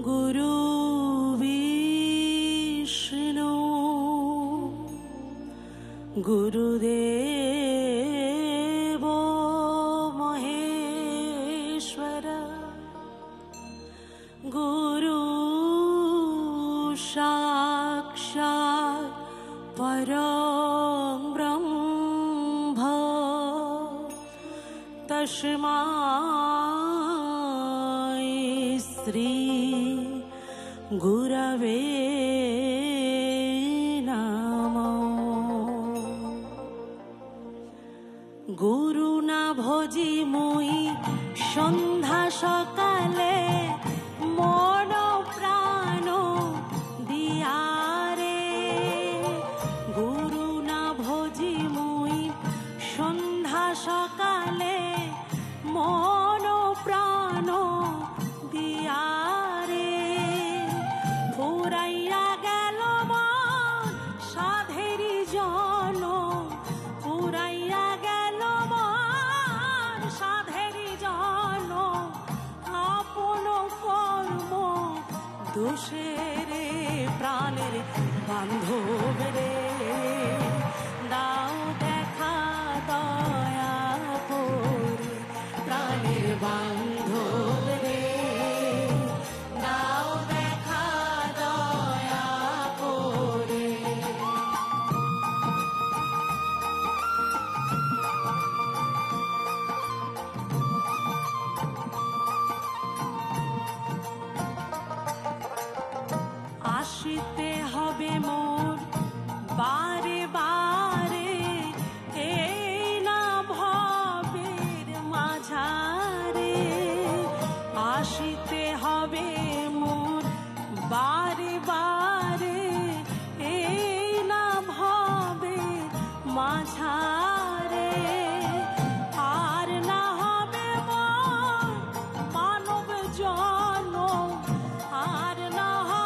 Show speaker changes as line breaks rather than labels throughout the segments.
গুরু বিষ্ণু গুরুদেব মহেশ্বর গুরু সাক্ষাৎ পরম ব্রহ্ম তস্মাৎ শ্রী গুরবে গুরু না ভজি মুই সন্ধ্যা সকালে মন প্রাণ দিয়ারে গুরু না ভজি মুই সন্ধ্যা সকালে মন প্রাণ দিয়ারে ফুরাইয়া গেল মন সাধেরি জন ফুরাইয়া দোষের প্রাণের বান্ধব রে দাও দেখা দয়া করে প্রাণের বান্ধব রে দাও দেখা দয়া করে আসিতে হবে মোর বারে বারে এই না ভবের মাঝারে আসিতে হবে মোর বারে বারে এই না ভবের মাঝারে আর না হবে মোর মানব জনম আর না হবে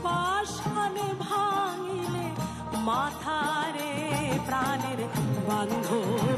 পাশানে ভাঙিলে মাথারে প্রাণের বান্ধব